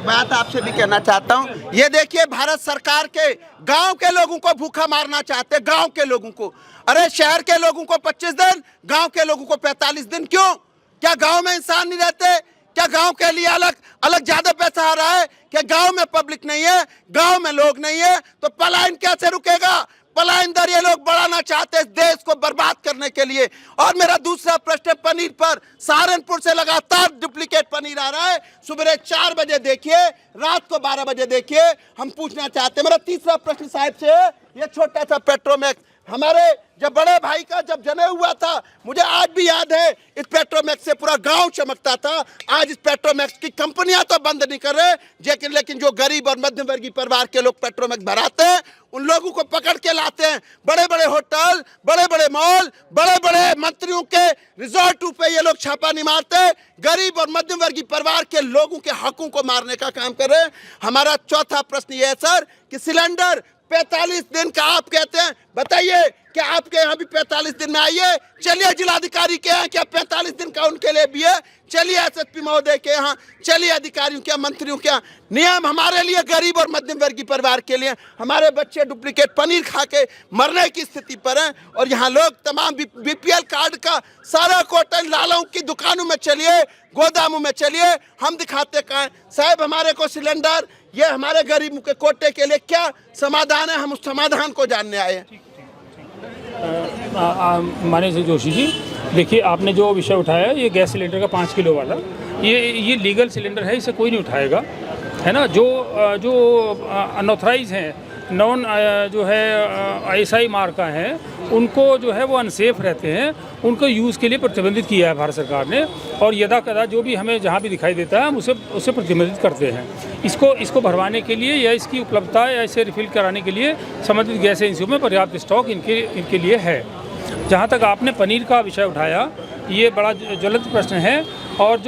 बात आपसे भी कहना चाहता हूँ। ये देखिए, भारत सरकार के गांव के लोगों को भूखा मारना चाहते हैं, गांव के लोगों को। अरे शहर के लोगों को 25 दिन, गांव के लोगों को 45 दिन क्यों? क्या गांव में इंसान नहीं रहते? क्या गांव के लिए अलग अलग ज्यादा पैसा आ रहा है? क्या गांव में पब्लिक नहीं है, गांव में लोग नहीं है, तो पलायन कैसे रुकेगा? पलायन दर ये लोग बढ़ाना चाहते हैं देश को बर्बाद करने के लिए। और मेरा दूसरा प्रश्न पनीर पर, सहारनपुर से लगातार डुप्लीकेट पनीर आ रहा है। सुबह 4 बजे देखिए, रात को 12 बजे देखिए। हम पूछना चाहते हैं, मेरा तीसरा प्रश्न साहब से है, ये छोटा सा पेट्रोमैक्स, हमारे जब बड़े भाई का जब जनेऊ हुआ था, मुझे आज भी याद है, इस पेट्रोमैक्स से पूरा गांव चमकता था। आज इस पेट्रोमैक्स की कंपनियां तो बंद नहीं कर रहे, लेकिन जो गरीब और मध्यम वर्गीय परिवार के लोग पेट्रोमैक्स भराते हैं, उन लोगों को पकड़ के लाते हैं। बड़े बड़े होटल, बड़े बड़े मॉल, बड़े बड़े मंत्रियों के रिजॉर्टों पे ये लोग छापा नहीं मारते, गरीब और मध्यम वर्गीय परिवार के लोगों के हकों को मारने का काम कर रहे हैं। हमारा चौथा प्रश्न ये है सर कि सिलेंडर 45 दिन का आप कहते हैं, बताइए क्या आपके यहाँ भी 45 दिन में आइए? चलिए जिलाधिकारी के यहाँ, क्या 45 दिन का उनके लिए भी है? चलिए एसएसपी महोदय के यहाँ, चलिए अधिकारियों के, मंत्रियों के यहाँ। नियम हमारे लिए, गरीब और मध्यम वर्गीय परिवार के लिए। हमारे बच्चे डुप्लीकेट पनीर खा के मरने की स्थिति पर हैं, और यहाँ लोग तमाम बीपीएल कार्ड का सारा कोटन लालों की दुकानों में चलिए, गोदामों में चलिए, हम दिखाते कहाँ हैं? साहब हमारे को सिलेंडर, ये हमारे गरीबों के कोटे के लिए क्या समाधान है? हम उस समाधान को जानने आए हैं। माननीय श्री जोशी जी, देखिए आपने जो विषय उठाया, ये गैस सिलेंडर का 5 किलो वाला, ये लीगल सिलेंडर है, इसे कोई नहीं उठाएगा, है ना। जो अनऑथराइज हैं, नॉन जो है आईएसआई मार्क का है, उनको जो है वो अनसेफ रहते हैं, उनको यूज़ के लिए प्रतिबंधित किया है भारत सरकार ने। और यदा कदा जो भी हमें जहाँ भी दिखाई देता है, हम उसे प्रतिबंधित करते हैं। इसको भरवाने के लिए या इसकी उपलब्धता या इसे रिफिल कराने के लिए संबंधित गैस एजेंसियों में पर्याप्त स्टॉक इनके लिए है। जहाँ तक आपने पनीर का विषय उठाया, ये बड़ा ज्वलंत प्रश्न है। और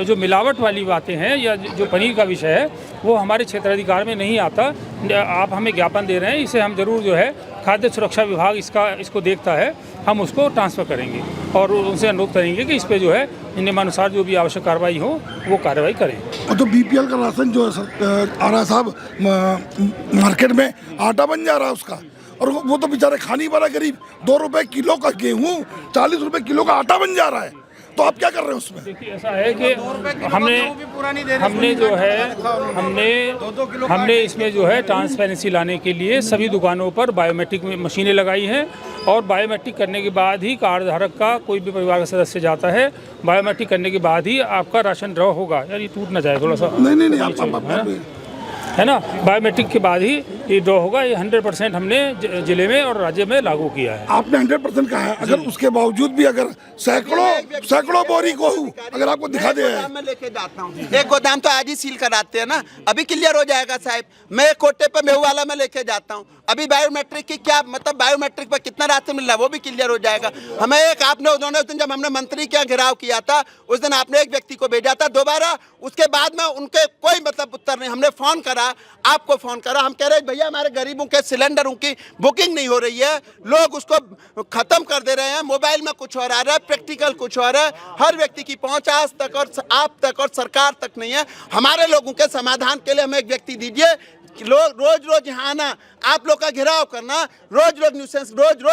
जो मिलावट वाली बातें हैं या जो पनीर का विषय है, वो हमारे क्षेत्राधिकार में नहीं आता। आप हमें ज्ञापन दे रहे हैं, इसे हम ज़रूर जो है खाद्य सुरक्षा विभाग इसको देखता है, हम उसको ट्रांसफ़र करेंगे और उनसे अनुरोध करेंगे कि इस पे जो है नियमानुसार जो भी आवश्यक कार्रवाई हो वो कार्रवाई करें। और तो बीपीएल का राशन जो है आ रहा साहब, मार्केट में आटा बन जा रहा है उसका, और वो तो बेचारे खाने वाला गरीब 2 रुपए किलो का गेहूँ, 40 रुपए किलो का आटा बन जा रहा है। तो आप क्या कर रहे हैं उसमें? देखिए ऐसा है कि हमने इसमें जो है ट्रांसपेरेंसी लाने के लिए सभी दुकानों पर बायोमेट्रिक मशीनें लगाई हैं, और बायोमेट्रिक करने के बाद ही कार्ड धारक का कोई भी परिवार का सदस्य जाता है, बायोमेट्रिक करने के बाद ही आपका राशन ड्रॉ होगा। यार ये टूट ना जाए थोड़ा सा, नहीं है ना। बायोमेट्रिक के बाद ही ये ड्रॉ होगा। ये 100% हमने जिले में और राज्य में लागू किया है। आपने 100% कहा है, अगर उसके बावजूद भी अगर सैकड़ों बोरी को अगर आपको दिखा दे, मैं लेके जाता हूँ, एक गोदाम तो आज ही सील कराते हैं ना, अभी क्लियर हो जाएगा साहब। मैं कोटे पे मेहू वाला में लेके जाता हूँ, अभी बायोमेट्रिक की क्या मतलब, बायोमेट्रिक पर कितना राशन मिल रहा है वो भी क्लियर हो जाएगा। हमें एक आपने उन्होंने उस दिन जब हमने मंत्री के यहाँ घेराव किया था, उस दिन आपने एक व्यक्ति को भेजा था दोबारा, उसके बाद में उनके कोई मतलब उत्तर नहीं। हमने फ़ोन करा, आपको फ़ोन करा, हम कह रहे भैया हमारे गरीबों के सिलेंडरों की बुकिंग नहीं हो रही है, लोग उसको ख़त्म कर दे रहे हैं, मोबाइल में कुछ और आ रहा है, प्रैक्टिकल कुछ और है, हर व्यक्ति की पहुँच आज तक और आप तक और सरकार तक नहीं है। हमारे लोगों के समाधान के लिए हमें एक व्यक्ति दीजिए। लोग रोज यहाँ आना, आप लोग का घेराव करना, रोज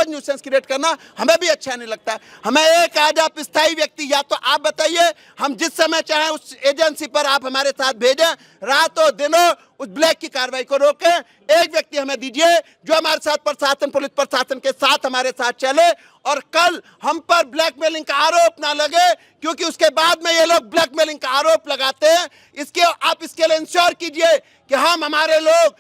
न्यूसेंस क्रिएट करना हमें भी अच्छा नहीं लगता। हमें एक आज आप स्थायी व्यक्ति, या तो आप बताइए, हम जिस समय चाहें उस एजेंसी पर आप हमारे साथ भेजें, रातों दिनों उस ब्लैक की कार्रवाई को रोकें। एक व्यक्ति हमें दीजिए जो हमारे साथ प्रशासन, पुलिस प्रशासन के साथ हमारे साथ चले, और कल हम पर ब्लैकमेलिंग का आरोप ना लगे, क्योंकि उसके बाद में ये लोग ब्लैकमेलिंग का आरोप लगाते हैं। आप इसके लिए इंश्योर कीजिए कि हम हमारे लोग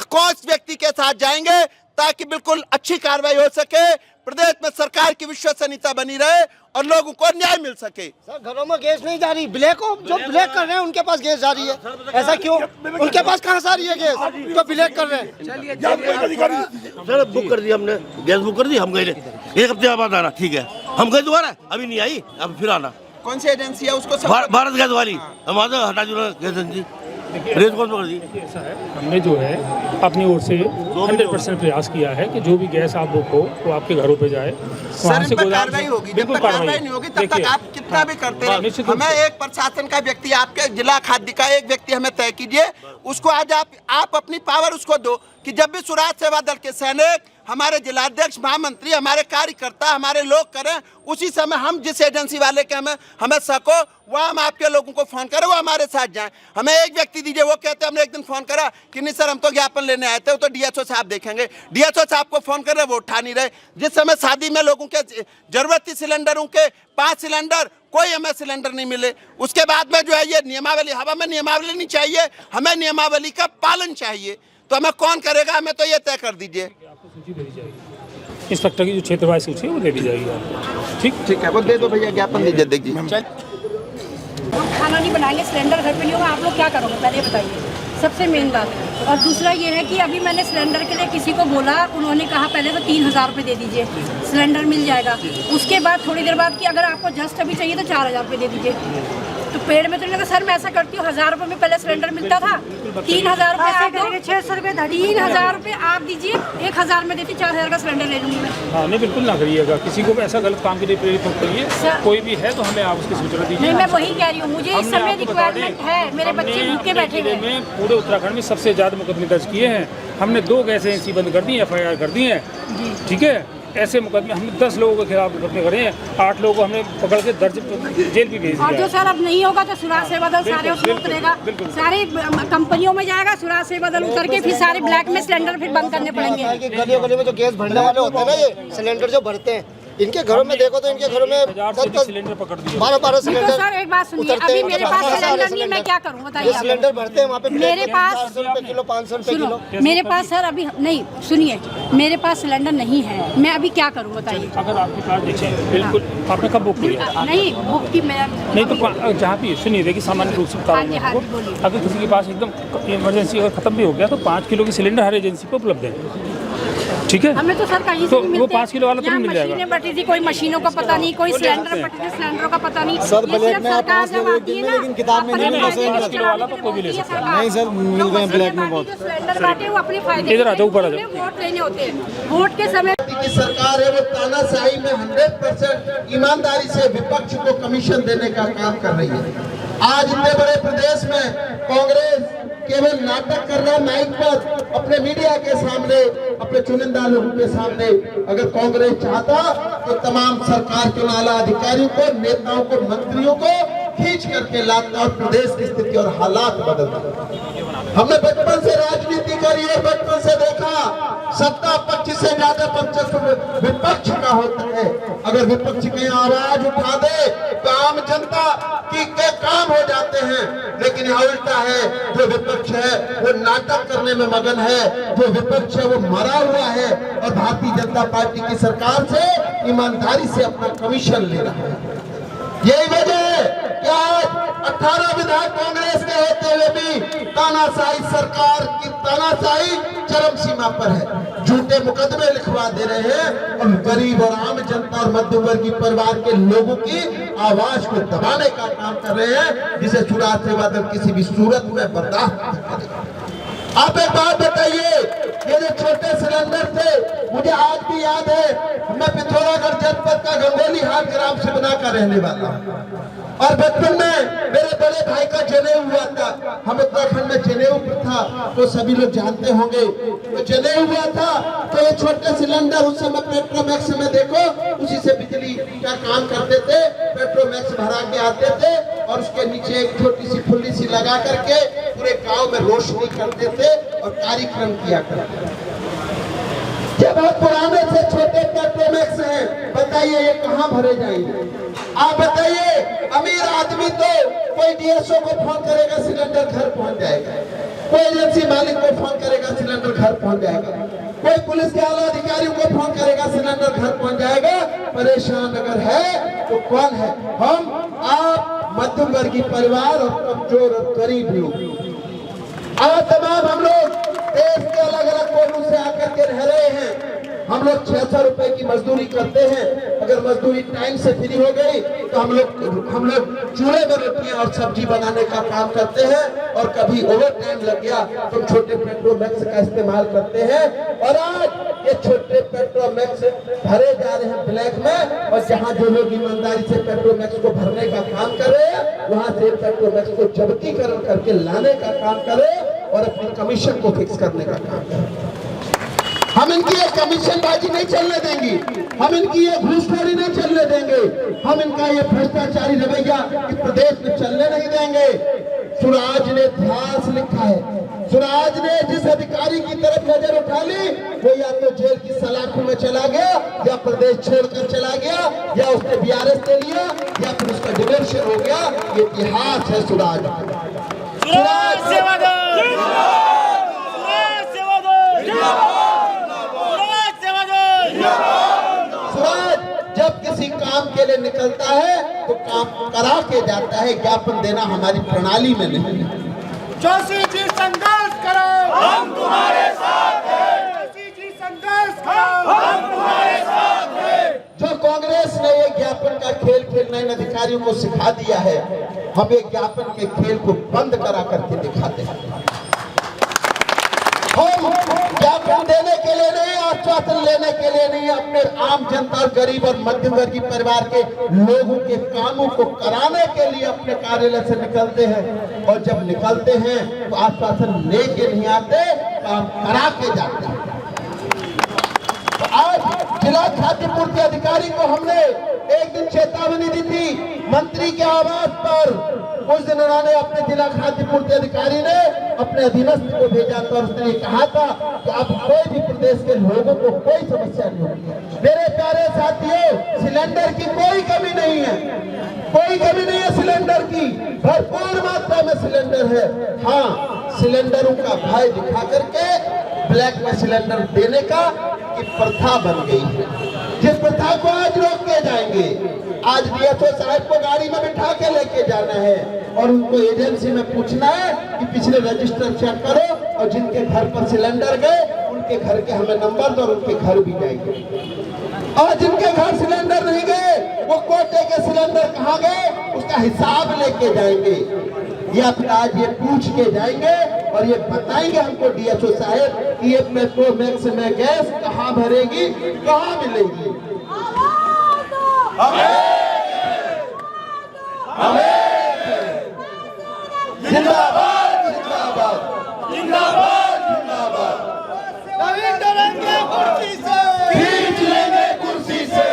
कौन व्यक्ति के साथ जाएंगे, ताकि बिल्कुल अच्छी कार्रवाई हो सके, प्रदेश में सरकार की विश्वसनीयता बनी रहे और लोगों को न्याय मिल सके। सर घरों में गैस नहीं जा रही, जो ब्लैक कर रहे हैं उनके पास गैस जा रही है, ऐसा क्यों? उनके पास कहाँ से आ रही है गैस जो ब्लैक कर रहे हैं? सर बुक कर दी हमने, गैस बुक कर दी, हम गए 1 हफ्ते बाद आना, ठीक है, हम गए दोबारा, अभी नहीं आई, अब फिर आना। कौन सी एजेंसी है उसको? भारत गैस वाली, हम हटा दो गैस एजेंसी। रेस कौन कर दी? ऐसा है, हमने जो है अपनी ओर से 100% प्रयास किया है कि जो भी गैस आप बुक हो वो आपके घरों पे जाए, वहाँ सर इन पर कार्रवाई होगी। जब तक कार्रवाई नहीं होगी तब तक आप कितना भी करते रहे। हमें एक प्रशासन का व्यक्ति, आपके जिला खाद्य का एक व्यक्ति हमें तय कीजिए, उसको आज आप अपनी पावर उसको दो कि जब भी स्वराज सेवा दल के सैनिक, हमारे जिलाध्यक्ष, महामंत्री, हमारे कार्यकर्ता, हमारे लोग करें, उसी समय हम जिस एजेंसी वाले के हमें शक हो वह हम आपके लोगों को फोन करें, वो हमारे साथ जाएं। हमें एक व्यक्ति दीजिए, वो कहते हैं हमने एक दिन फोन करा कि नहीं सर हम तो ज्ञापन लेने आए थे, वो तो डीएसओ साहब देखेंगे। डीएसओ साहब को फोन कर रहे, वो उठा नहीं रहे। जिस समय शादी में लोगों के जरूरत थी सिलेंडरों के 5 सिलेंडर, कोई हमें सिलेंडर नहीं मिले। उसके बाद में जो है ये नियमावली, हमें नियमावली नहीं चाहिए, हमें नियमावली का पालन चाहिए। तो हमें कौन करेगा, हमें तो ये तय कर दीजिए। आपको सूची दे दी जाएगी, इंस्पेक्टर की जो क्षेत्रवार सूची है वो दे दी जाएगी आपको। ठीक है, वो दे दो भैया, ज्ञापन दीजिए। देखिए हम खाना नहीं बनाएंगे, सिलेंडर घर पे नहीं होगा, आप लोग क्या करोगे पहले बताइए, सबसे मेन बात। और दूसरा ये है कि अभी मैंने सिलेंडर के लिए किसी को बोला, उन्होंने कहा पहले तो 3000 रुपये दे दीजिए, सिलेंडर मिल जाएगा। उसके बाद थोड़ी देर बाद कि अगर आपको जस्ट अभी चाहिए तो 4000 रुपये दे दीजिए। तो पेड़ में तो नहीं लगा। सर मैं ऐसा करती हूँ, 1000 रुपये में पहले सिलेंडर मिलता था, 3000 रुपये आप दो, 600 रुपये 3000 रुपये आप दीजिए, 1000 में देती, 4000 का सिलेंडर ले लूँगी मैं। हाँ नहीं, बिल्कुल ना करिएगा, किसी को भी ऐसा गलत काम के लिए प्रेरित मत करिए। कोई भी है तो हमें आप उसकी सूचना दीजिए। नहीं, मैं वही कह रही हूँ, मुझे इस समय रिक्वायरमेंट है, मेरे बच्चे भूखे बैठे हुए हैं। पूरे उत्तराखंड में सबसे ज़्यादा मुकदमे दर्ज किए हैं हमने। 2 गैस एजेंसी बंद कर दी, FIR कर दी है, ठीक है। ऐसे मुकदमे हमने 10 लोगों के खिलाफ मुकदमे करे हैं, 8 लोगों को हमने पकड़ के दर्ज जेल भी भेज दिया। और जो सर अब नहीं होगा तो स्वराज सेवा दल सारे उसमें उतरेगा, सारे कंपनियों में जाएगा, स्वराज सेवा दल उतर के फिर सारे ब्लैक में सिलेंडर फिर बंद करने पड़ेंगे। गलियों गलियों में जो गैस भरने वाले होते हैं ना, ये सिलेंडर जो भरते हैं, इनके घरों में देखो तो इनके घरों में 1000 सिलेंडर पकड़ दिए। 12 तो सिलेंडर। सर एक बात सुनिए, अभी मेरे पास सिलेंडर नहीं, मैं क्या करूँ बताइए। सिलेंडर भरते हैं वहाँ पे, मेरे पास 400 रुपये किलो, 500 रुपये किलो। मेरे पास सर अभी नहीं, सुनिए, मेरे पास सिलेंडर नहीं है, मैं अभी क्या करूँ बताइए। अगर आपके पास देखिए, बिल्कुल आपने कब बुक किया? नहीं बुक की मैं नहीं तो जहाँ भी सुनिए, देखिए सामान्य रूप से बता रहा हूँ हाँ जी, बोलिए। आपको, अगर किसी के पास एकदम इमरजेंसी अगर खत्म भी हो गया तो 5 किलो की सिलेंडर हर एजेंसी पे उपलब्ध है, ठीक है। हमें तो सर कहीं से तो नहीं वो मिलते। 5 किलो वाला तो नहीं मिल जाएगा। मशीनें बटी थी, कोई मशीनों का पता नहीं, कोई सिलेंडर बटे थे, सिलेंडरों का पता नहीं। सर ब्लैक में आप 5 किलो एक दिन में, लेकिन किताब में नहीं मिला। 5 किलो वाला तो कोई भी ले सकता है। नहीं सर, मिल गए ब्लैक में बहुत। सिलेंडर बांटे वो अपने फायदे, इधर आ जाओ, ऊपर आ जाओ। वोट लेने होते हैं, वोट के समय की सरकार है वो तानाशाही में 100% ईमानदारी से विपक्ष को कमीशन देने का काम कर रही है। आज इतने बड़े प्रदेश में कांग्रेस केवल नाटक कर रहा है माइक पर, अपने मीडिया के सामने, अपने चुनिंदा लोगों के सामने। अगर कांग्रेस चाहता तो तमाम सरकार के आला अधिकारियों को, नेताओं को, मंत्रियों को खींच करके लाता और प्रदेश की स्थिति और हालात बदलता। हमने बचपन से राजनीति करी है, बचपन से देखा सत्ता पक्ष से ज्यादा वर्चस्व विपक्ष का होता है। अगर विपक्ष की आवाज उठा दे तो आम जनता के काम हो जाते हैं, लेकिन यह उल्टा है। जो विपक्ष है वो नाटक करने में मगन है, जो विपक्ष है वो मरा हुआ है और भारतीय जनता पार्टी की सरकार से ईमानदारी से अपना कमीशन ले रहा है। यही वजह है कि आज 18 विधायक कांग्रेस के होते हुए भी तानाशाही सरकार की तानाशाही चरम सीमा पर है। झूठे मुकदमे लिखवा दे रहे हैं और गरीब और आम जनता और मध्यम वर्गीय परिवार के लोगों की आवाज को दबाने का काम कर रहे हैं, जिसे स्वराज सेवा दल किसी भी सूरत में बर्दाश्त नहीं करेगा। आप एक बात बताइए, ये जो छोटे सिलेंडर थे, मुझे आज भी याद है, मैं पिथौरागढ़ जनपद का गंगोली हाट ग्राम से बना कर रहने वाला हूँ और बचपन में मेरे बड़े भाई का जनेऊ हुआ था। हम उत्तराखंड में जनेऊ प्रथा तो सभी लोग जानते होंगे, तो जनेऊ हुआ था तो ये छोटे सिलेंडर उस समय पेट्रोमैक्स में देखो, उसी से बिजली का काम करते थे। पेट्रोमैक्स भरा के आते थे और उसके नीचे एक छोटी सी फुल्ली सी लगा करके पूरे गांव में रोशनी करते थे और कार्यक्रम किया करते थे। ये बहुत पुराने से छोटे पेट्रोमैक्स हैं, बताइए ये कहाँ भरे जाएंगे? आप बताइए, अमीर आदमी तो कोई डीएसओ को फोन करेगा, सिलेंडर घर पहुंच जाएगा। कोई एजेंसी मालिक को फोन करेगा, सिलेंडर घर पहुंच जाएगा। कोई पुलिस के आला अधिकारियों को फोन करेगा, सिलेंडर घर पहुंच जाएगा। परेशान अगर है तो कौन है? हम, आप, मध्यम वर्गीय परिवार और कमजोर और गरीब लोग। आज तमाम हम लोग देश के अलग अलग कोनों से आकर के रह रहे हैं। हम लोग 600 रुपए की मजदूरी करते हैं, अगर मजदूरी टाइम से फ्री हो गई तो हम लोग चूल्हे में रोटियां और सब्जी बनाने का काम करते हैं, और कभी ओवर टाइम लग गया तो छोटे पेट्रोमैक्स का इस्तेमाल करते हैं। और आज ये छोटे पेट्रोमैक्स भरे जा रहे हैं ब्लैक में, और जहां जो लोग ईमानदारी से पेट्रोमैक्स को भरने का काम कर रहे हैं वहां से पेट्रोमैक्स को जब्तीकरण करके लाने का काम करें और अपनी कमीशन को फिक्स करने का काम करें। हम इनकी ये कमीशनबाजी नहीं चलने देंगे, हम इनकी ये घूसखोरी नहीं चलने देंगे, हम इनका ये भ्रष्टाचारी रवैया इस प्रदेश में चलने नहीं देंगे। स्वराज ने इतिहास लिखा है, स्वराज ने जिस अधिकारी की तरफ नजर उठा ली वो या तो जेल की सलाखों में चला गया, या प्रदेश छोड़कर चला गया, या उसने बीआरएस ले लिया, या फिर उसका डिमेंशन हो गया। ये इतिहास है स्वराज। स्वराज जब किसी काम के लिए निकलता है तो काम करा के जाता है, ज्ञापन देना हमारी प्रणाली में नहीं है। जोशी जी संघर्ष करो, हम तुम्हारे साथ हैं। जोशी जी संघर्ष करो, हम तुम्हारे साथ हैं। जो कांग्रेस ने ये ज्ञापन का खेल खेलना इन अधिकारियों को सिखा दिया है, हम ये ज्ञापन के खेल को बंद करा करके दिखाते हैं। हम ज्ञापन देने के लिए नहीं, आश्वासन लेने के लिए नहीं, अपने आम जनता, गरीब और मध्यम वर्गीय परिवार के लोगों के कामों को कराने के लिए अपने कार्यालय से निकलते हैं। और जब निकलते हैं तो आश्वासन लेके नहीं आते, काम करा के जाते हैं। तो आज जिला खाद्य पूर्ति अधिकारी को हमने एक दिन चेतावनी दी थी, मंत्री के आवास पर कुछ दिन उन्होंने अपने जिला खाद्य पूर्ति अधिकारी ने अपने अधीनस्थ को भेजा था, और उसने कहा था कि अब कोई भी प्रदेश के लोगों को कोई समस्या नहीं होगी। मेरे प्यारे साथियों, सिलेंडर की कोई कमी नहीं है, कोई कमी नहीं है सिलेंडर की, भरपूर मात्रा में सिलेंडर है। हाँ, सिलेंडरों का भय दिखा करके ब्लैक में सिलेंडर देने का की प्रथा बन गई है, जिस प्रथा को आज रोक के जाएंगे। आज डीएसओ साहब को गाड़ी में बिठा के लेके जाना है और उनको एजेंसी में पूछना है कि पिछले रजिस्टर चेक करो, और जिनके घर पर सिलेंडर गए उनके घर के हमें नंबर दो और उनके घर भी जाएंगे। और जिनके घर सिलेंडर नहीं गए वो कोटे के सिलेंडर कहाँ गए उसका हिसाब लेके जाएंगे, या फिर आज ये पूछ के जाएंगे और ये बताएंगे हमको डीएसओ साहब कि ये पेट्रोमैक्स में गैस कहाँ भरेगी, कहाँ मिलेगी। जिंदाबाद जिंदाबाद जिंदाबाद जिंदाबाद। नहीं डरेंगे कुर्सी से, खींच लेंगे कुर्सी से,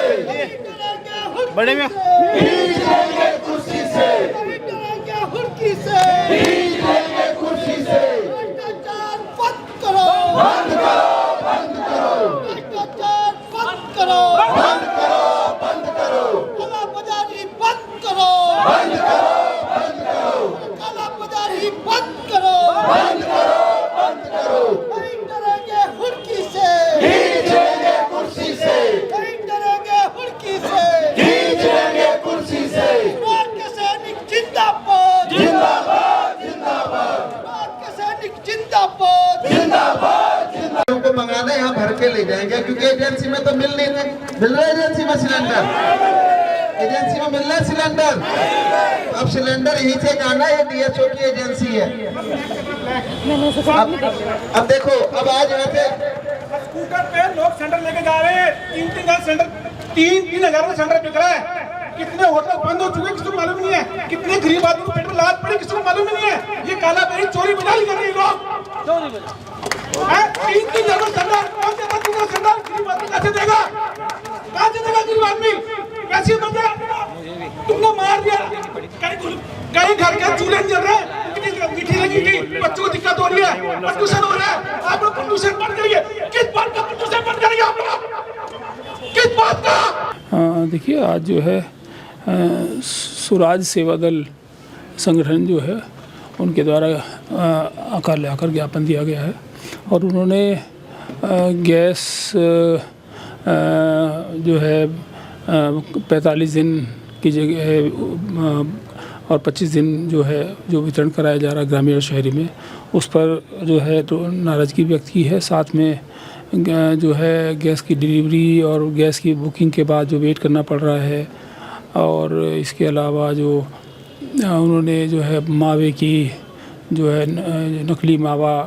बड़े में खींच लेंगे कुर्सी से, नहीं डरेंगे कुर्सी से, खींच लेंगे कुर्सी से। भ्रष्टाचार बंद करो, बंद करो, बंद करो, भ्रष्टाचार बंद करो, बंद करो, बंद करो, काला बाजारी बंद करो, बंद करो, बंद करो, काला बाजारी बंद करो, बंद करो, बंद करो। नहीं डरेंगे कुर्सी से, खींच लेंगे कुर्सी से, नहीं डरेंगे कुर्सी से, खींच लेंगे कुर्सी से। भारत के सैनिक जिंदाबाद, जिंदाबाद जिंदाबाद भारत के सैनिक जिंदाबाद, जिंदाबाद जिंदाबाद। उनको मंगाना यहाँ भर के ले जाएंगे, क्योंकि एजेंसी में तो मिल नहीं रहे, मिल रहा है एजेंसी में सिलेंडर, एजेंसी में मिल रहा है सिलेंडर। अब सिलेंडर यहीं से जाना है, डीएसओ की एजेंसी है। अब देखो, अब आज यहाँ पे स्कूटर पे लोग सिलेंडर लेके जा रहे हैं, 3-3 सिलेंडर, 3,000 का सिलेंडर बिक रहा है। कितने होटल बंद हो चुके किसी को मालूम नहीं है, कितने गरीब आदमी को पेट में लात पड़ी किसी को मालूम नहीं है। ये काला बेरी चोरी बजारी कर रहे हैं लोग। 3,000 का सिलेंडर कौन देगा? 3,000 सिलेंडर गरीब आदमी कैसे देगा? कहाँ से देगा गरीब आदमी? कैसे बन जाएगा? तुमने मार दिया। कहीं घर के चूल्हे जल रहे हैं, मीठी लगी थी, बच्चों को दिक्कत हो रही है, प्रदूषण हो रहा है। आप लोग प्रदूषण बंद करिए। किस बात का प्रदूषण बंद करेंगे आप लोग? किस बात का? देखिए, आज जो है स्वराज सेवा दल संगठन जो है उनके द्वारा कार्यालय आकर ज्ञापन दिया गया है, और उन्होंने गैस जो है 45 दिन की जगह और 25 दिन जो है जो वितरण कराया जा रहा है ग्रामीण और शहरी में, उस पर जो है तो नाराज़गी व्यक्त की है। साथ में जो है गैस की डिलीवरी और गैस की बुकिंग के बाद जो वेट करना पड़ रहा है, और इसके अलावा जो उन्होंने जो है मावे की जो है नकली मावा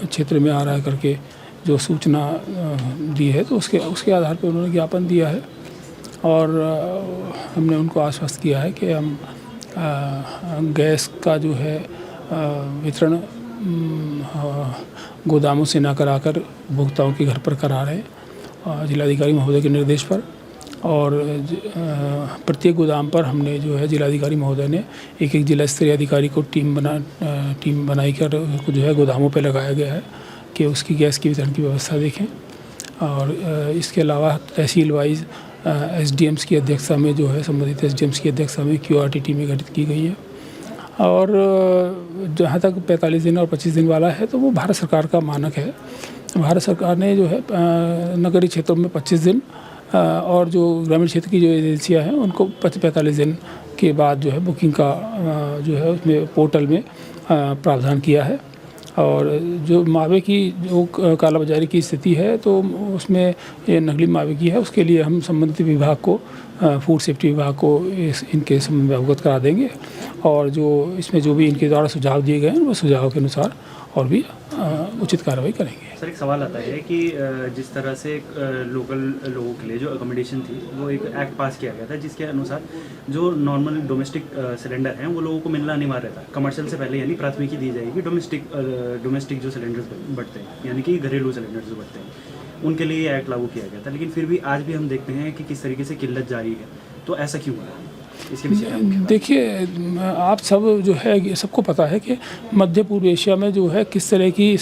क्षेत्र में आ रहा है करके जो सूचना दी है, तो उसके आधार पर उन्होंने ज्ञापन दिया है और हमने उनको आश्वस्त किया है कि हम गैस का जो है वितरण गोदामों से ना कराकर उपभोक्ताओं के घर पर करा रहे हैं जिलाधिकारी महोदय के निर्देश पर। और प्रत्येक गोदाम पर हमने जो है जिलाधिकारी महोदय ने एक जिला स्तरीय अधिकारी को टीम बनाई कर जो है गोदामों पर लगाया गया है कि उसकी गैस की वितरण की व्यवस्था देखें। और इसके अलावा तहसील वाइज एसडीएम्स की अध्यक्षता में जो है संबंधित एसडीएम्स की अध्यक्षता में क्यूआरटी टीमें गठित की गई हैं। और जहाँ तक 45 दिन और 25 दिन वाला है तो वो भारत सरकार का मानक है। भारत सरकार ने जो है नगरीय क्षेत्रों में 25 दिन और जो ग्रामीण क्षेत्र की जो एजेंसियाँ हैं उनको 45 दिन के बाद जो है बुकिंग का जो है उसमें पोर्टल में प्रावधान किया है। और जो मावे की जो कालाबाजारी की स्थिति है तो उसमें ये नकली मावे की है, उसके लिए हम संबंधित विभाग को फूड सेफ्टी विभाग को इनके संबंध में अवगत करा देंगे और जो इसमें जो भी इनके द्वारा सुझाव दिए गए हैं वो सुझाव के अनुसार और भी उचित कार्रवाई करेंगे। सर एक सवाल आता है कि जिस तरह से लोकल लोगों के लिए जो अकोमोडेशन थी वो एक एक्ट पास किया गया था जिसके अनुसार जो नॉर्मल डोमेस्टिक सिलेंडर हैं वो लोगों को मिलना अनिवार्य था। कमर्शियल से पहले यानी प्राथमिकी दी जाएगी डोमेस्टिक जो सिलेंडर्स बढ़ते हैं यानी कि घरेलू सिलेंडर्स जो बढ़ते हैं उनके लिए ये एक्ट लागू किया गया था। लेकिन फिर भी आज भी हम देखते हैं कि किस तरीके से किल्लत जारी है, तो ऐसा क्यों है? इसके विषय में देखिए आप सब जो है सबको पता है कि मध्य पूर्व एशिया में जो है किस तरह की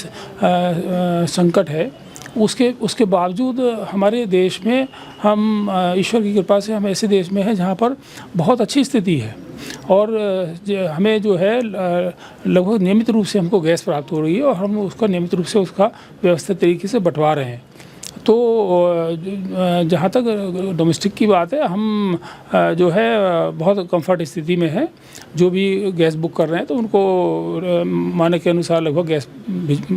संकट है, उसके बावजूद हमारे देश में हम ईश्वर की कृपा से हम ऐसे देश में हैं जहाँ पर बहुत अच्छी स्थिति है और हमें जो है लगभग नियमित रूप से हमको गैस प्राप्त हो रही है और हम उसका नियमित रूप से उसका व्यवस्थित तरीके से बंटवा रहे हैं। तो जहाँ तक डोमेस्टिक की बात है हम जो है बहुत कंफर्ट स्थिति में है। जो भी गैस बुक कर रहे हैं तो उनको मानक के अनुसार लगभग गैस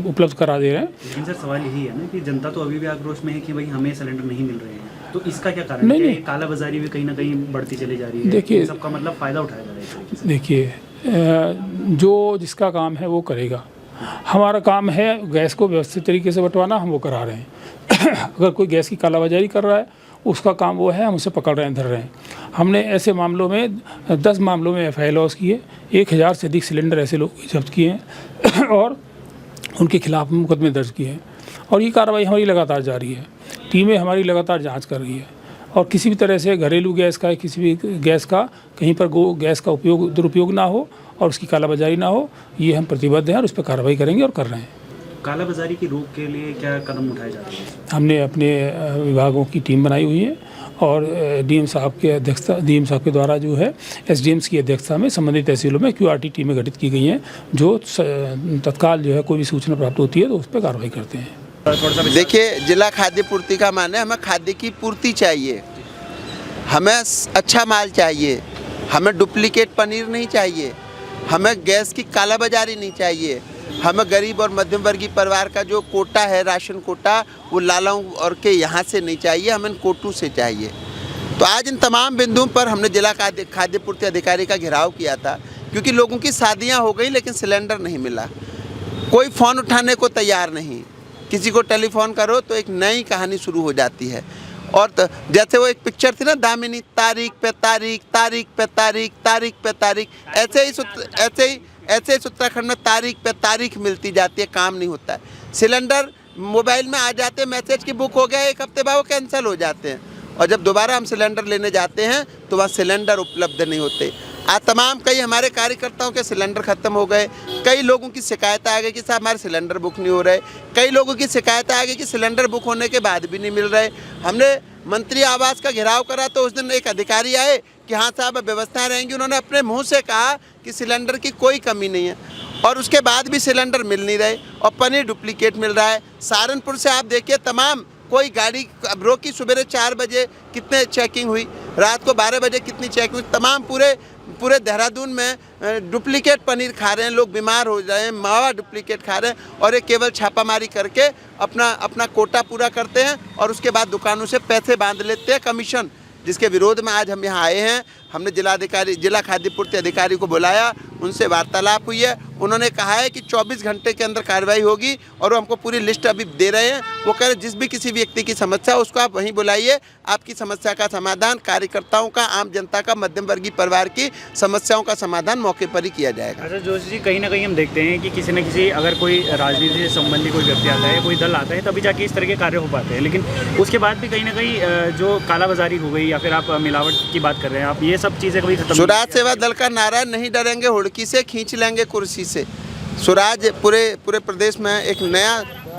उपलब्ध करा दे रहे हैं। लेकिन सर सवाल यही है ना कि जनता तो अभी भी आक्रोश में है कि भाई हमें सिलेंडर नहीं मिल रहे हैं, तो इसका क्या कारण है? कालाबाजारी भी कहीं ना कहीं बढ़ती चली जा रही है। देखिए सबका मतलब फ़ायदा उठाया जा रहा है। देखिए जो जिसका काम है वो करेगा। हमारा काम है गैस को व्यवस्थित तरीके से बंटवाना, हम वो करा रहे हैं। अगर कोई गैस की कालाबाजारी कर रहा है उसका काम वो है, हम उसे पकड़ रहे हैं, धर रहे हैं। हमने ऐसे मामलों में 10 मामलों में एफआईआर लॉन्च की है, 1000 से अधिक सिलेंडर ऐसे लोग जब्त किए हैं और उनके खिलाफ मुकदमे दर्ज किए हैं और ये कार्रवाई हमारी लगातार जारी है। टीमें हमारी लगातार जांच कर रही है और किसी भी तरह से घरेलू गैस का किसी भी गैस का कहीं पर गैस का दुरुपयोग ना हो और उसकी कालाबाजारी ना हो, ये हम प्रतिबद्ध हैं और उस पर कार्रवाई करेंगे और कर रहे हैं। कालाबाजारी की रोक के लिए क्या कदम उठाए जा रहे हैं? हमने अपने विभागों की टीम बनाई हुई है और डीएम साहब के द्वारा जो है एसडीएम्स की अध्यक्षता में संबंधित तहसीलों में क्यूआरटी टीमें गठित की गई हैं जो तत्काल जो है कोई भी सूचना प्राप्त होती है तो उस पर कार्रवाई करते हैं। देखिए जिला खाद्य पूर्ति का माने हमें खाद्य की पूर्ति चाहिए, हमें अच्छा माल चाहिए, हमें डुप्लीकेट पनीर नहीं चाहिए, हमें गैस की कालाबाजारी नहीं चाहिए, हमें गरीब और मध्यम वर्गीय परिवार का जो कोटा है राशन कोटा वो लालाओं और के यहाँ से नहीं चाहिए, हमें कोटू से चाहिए। तो आज इन तमाम बिंदुओं पर हमने जिला खाद्य पूर्ति अधिकारी का घेराव किया था क्योंकि लोगों की शादियाँ हो गई लेकिन सिलेंडर नहीं मिला, कोई फ़ोन उठाने को तैयार नहीं, किसी को टेलीफोन करो तो एक नई कहानी शुरू हो जाती है। और जैसे वो एक पिक्चर थी ना दामिनी, तारीख पे तारीख, तारीख पे तारीख, तारीख पे तारीख, ऐसे ही उत्तराखंड में तारीख पे तारीख मिलती जाती है, काम नहीं होता है। सिलेंडर मोबाइल में आ जाते हैं, मैसेज की बुक हो गया, एक हफ्ते बाद वो कैंसिल हो जाते हैं और जब दोबारा हम सिलेंडर लेने जाते हैं तो वहाँ सिलेंडर उपलब्ध नहीं होते। आज तमाम कई हमारे कार्यकर्ताओं के सिलेंडर ख़त्म हो गए, कई लोगों की शिकायत आ गई कि साहब हमारे सिलेंडर बुक नहीं हो रहे, कई लोगों की शिकायत आ गई कि सिलेंडर बुक होने के बाद भी नहीं मिल रहे। हमने मंत्री आवास का घेराव करा तो उस दिन एक अधिकारी आए कि हाँ साहब व्यवस्थाएं रहेंगी, उन्होंने अपने मुंह से कहा कि सिलेंडर की कोई कमी नहीं है और उसके बाद भी सिलेंडर मिल नहीं रहे और पनीर डुप्लीकेट मिल रहा है। सहारनपुर से आप देखिए तमाम कोई गाड़ी अब रोकी, सुबह 4 बजे कितने चेकिंग हुई, रात को 12 बजे कितनी चेकिंग, तमाम पूरे देहरादून में डुप्लीकेट पनीर खा रहे हैं लोग, बीमार हो रहे हैं, मावा डुप्लीकेट खा रहे हैं और ये केवल छापामारी करके अपना कोटा पूरा करते हैं और उसके बाद दुकानों से पैसे बांध लेते हैं कमीशन, जिसके विरोध में आज हम यहाँ आए हैं। हमने जिला खाद्य पूर्ति अधिकारी को बुलाया, उनसे वार्तालाप हुई है। उन्होंने कहा है कि 24 घंटे के अंदर कार्रवाई होगी और वो हमको पूरी लिस्ट अभी दे रहे हैं। वो कह रहे जिस भी किसी व्यक्ति की समस्या है उसको आप वहीं बुलाइए, आपकी समस्या का समाधान, कार्यकर्ताओं का, आम जनता का, मध्यम वर्गीय परिवार की समस्याओं का समाधान मौके पर ही किया जाएगा। अच्छा जोशी जी, कहीं ना कहीं हम देखते हैं कि किसी न किसी अगर कोई राजनीति से संबंधी कोई व्यक्ति आता है, कोई दल आता है, तभी जाके इस तरह के कार्य हो पाते हैं, लेकिन उसके बाद भी कहीं ना कहीं जो कालाबाजारी हो गई या फिर आप मिलावट की बात कर रहे हैं, आप ये सब चीज़ें कभी खत्म? स्वराज सेवा दल का नारा, नहीं डरेंगे हुड़की से, खींच लेंगे कुर्सी से। स्वराज पूरे प्रदेश में एक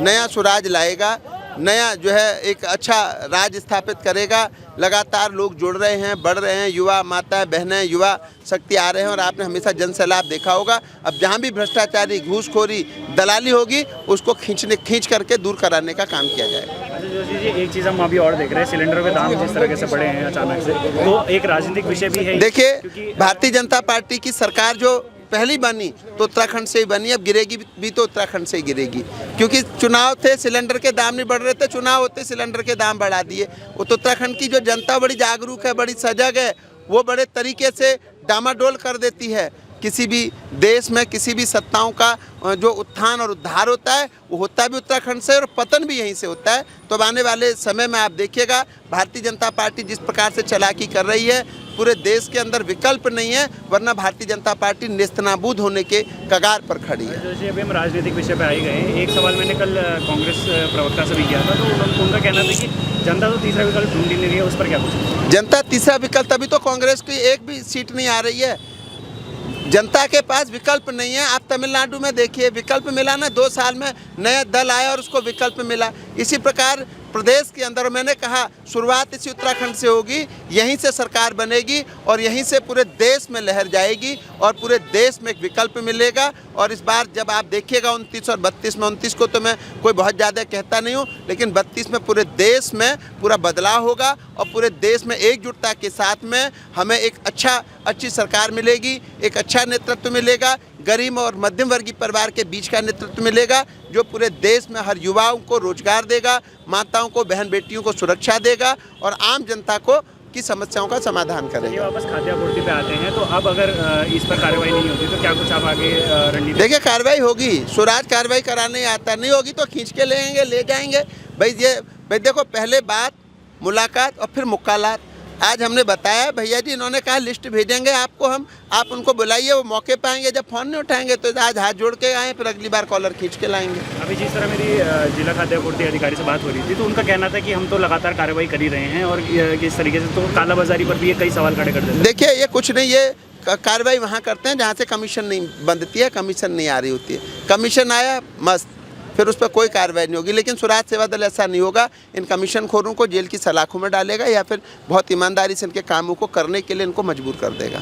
नया स्वराज लाएगा, नया जो है एक अच्छा राज स्थापित करेगा। लगातार लोग जुड़ रहे हैं, बढ़ रहे हैं, युवा माताएं बहनें, युवा शक्ति आ रहे हैं और आपने हमेशा जन सैलाब देखा होगा। अब जहाँ भी भ्रष्टाचारी, घूसखोरी, दलाली होगी उसको खींच करके दूर कराने का काम किया जाएगा। अच्छा जोशी जी, एक चीज़ हम अभी और देख रहे हैं, सिलेंडर के दाम जिस तरह से बढ़े हैं अचानक से, तो एक राजनीतिक विषय भी है। देखिए, भारतीय जनता पार्टी की सरकार जो पहली बनी तो उत्तराखंड से ही बनी, अब गिरेगी भी तो उत्तराखंड से ही गिरेगी, क्योंकि चुनाव थे, सिलेंडर के दाम नहीं बढ़ रहे थे, चुनाव होते सिलेंडर के दाम बढ़ा दिए। वो तो उत्तराखंड की जो जनता बड़ी जागरूक है, बड़ी सजग है, वो बड़े तरीके से डामाडोल कर देती है। किसी भी देश में किसी भी सत्ताओं का जो उत्थान और उद्धार होता है वो होता भी उत्तराखंड से और पतन भी यहीं से होता है। तो अब आने वाले समय में आप देखिएगा भारतीय जनता पार्टी जिस प्रकार से चालाकी कर रही है, पूरे देश के अंदर विकल्प नहीं है, वरना भारतीय जनता पार्टी नेस्तनाबूद होने के कगार पर खड़ी है। जोशी, अभी हम राजनीतिक विषय पे आई गए हैं। एक सवाल मैंने कल कांग्रेस प्रवक्ता से भी किया था, तो उनका कहना था कि जनता तो तीसरा विकल्प ढूंढ ही नहीं रही है, उस पर क्या कुछ? जनता तीसरा विकल्प, तभी तो कांग्रेस की एक भी सीट नहीं आ रही है। जनता के पास विकल्प नहीं है। आप तमिलनाडु में देखिए, विकल्प मिला ना, 2 साल में नया दल आया और उसको विकल्प मिला। इसी प्रकार प्रदेश के अंदर मैंने कहा शुरुआत इसी उत्तराखंड से होगी, यहीं से सरकार बनेगी और यहीं से पूरे देश में लहर जाएगी और पूरे देश में एक विकल्प मिलेगा। और इस बार जब आप देखिएगा 29 और 32 में, 29 को तो मैं कोई बहुत ज़्यादा कहता नहीं हूँ, लेकिन 32 में पूरे देश में पूरा बदलाव होगा और पूरे देश में एकजुटता के साथ में हमें एक अच्छी सरकार मिलेगी, एक अच्छा नेतृत्व मिलेगा, गरीब और मध्यम वर्गीय परिवार के बीच का नेतृत्व मिलेगा, जो पूरे देश में हर युवाओं को रोजगार देगा, माताओं को, बहन बेटियों को सुरक्षा देगा और आम जनता को की समस्याओं का समाधान करेगा। वापस खाद्य आपूर्ति पे आते हैं, तो अब अगर इस पर कार्रवाई नहीं होती तो क्या कुछ आप आगे रणनीति? देखिए, कार्रवाई होगी। स्वराज कार्रवाई कराने आता नहीं होगी तो खींच के ले जाएंगे। भाई देखो, पहले बात मुलाकात और फिर मुकालात। आज हमने बताया भैया जी, इन्होंने कहा लिस्ट भेजेंगे आपको हम, आप उनको बुलाइए, वो मौके पे आएंगे। जब फ़ोन नहीं उठाएंगे तो आज हाथ जोड़ के आए, फिर अगली बार कॉलर खींच के लाएंगे। अभी जिस तरह मेरी जिला खाद्य आपूर्ति अधिकारी से बात हो रही थी, तो उनका कहना था कि हम तो लगातार कार्रवाई कर ही रहे हैं और किस तरीके से तो कालाबाजारी पर भी ये कई सवाल खड़े कर देते हैं। देखिए, ये कुछ नहीं, ये कार्रवाई वहाँ करते हैं जहाँ से कमीशन नहीं बनती है, कमीशन नहीं आ रही होती है। कमीशन आया मस्त, फिर उस पर कोई कार्रवाई नहीं होगी। लेकिन स्वराज सेवा दल ऐसा नहीं होगा, इन कमीशन खोरों को जेल की सलाखों में डालेगा या फिर बहुत ईमानदारी से इनके कामों को करने के लिए इनको मजबूर कर देगा।